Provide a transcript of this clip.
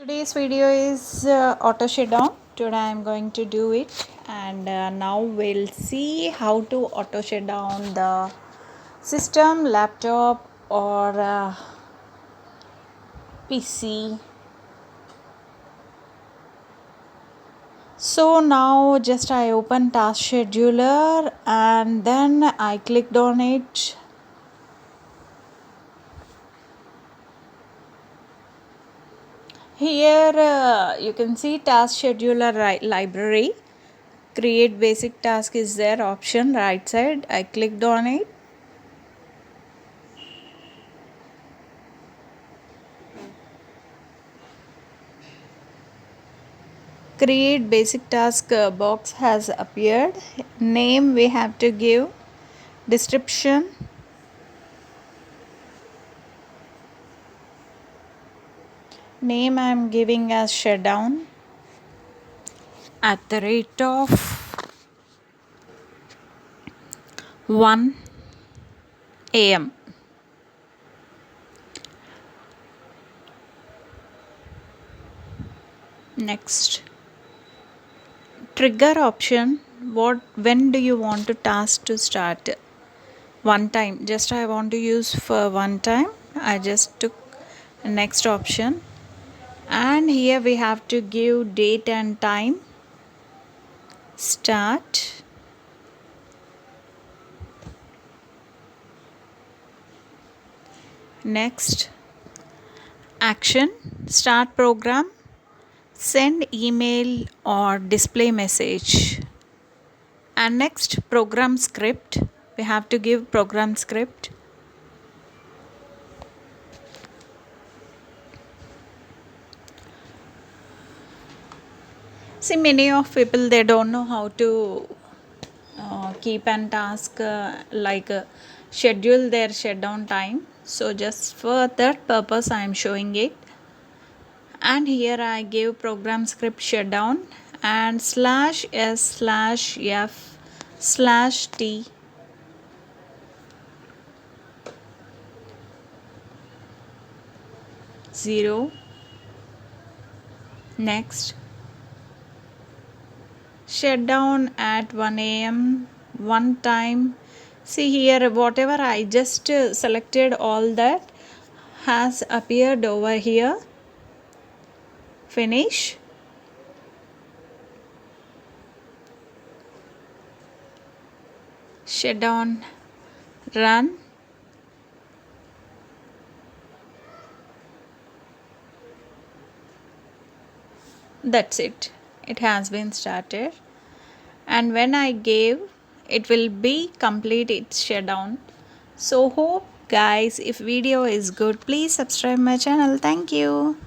Today's video is auto shutdown. Today I'm going to do it, and now we'll see how to auto shut down the system, laptop, or PC. So now just I open task scheduler and then I clicked on it. Here you can see task scheduler library. Create basic task is there option right side. I clicked on it. Create basic task box has appeared. Name we have to give. Description. Name I am giving as shutdown. At the rate of 1 a.m. Next, trigger option. When do you want to task to start? One time. Just I want to use for one time. I just took next option, and here we have to give date and time. Start. Next, action. Start program. Send email or display message. And next, program script. We have to give program script. See, many of people, they don't know how to keep and task schedule their shutdown time. So just for that purpose I am showing it. And here I give program script shutdown and /s/f/t. Zero. Next, shutdown at 1 a.m. one time. See here, whatever I just selected, all that has appeared over here. Finish. Shutdown. Run. That's it. It has been started. And when I gave, it will be complete its shutdown. So hope guys, if video is good, please subscribe my channel. Thank you.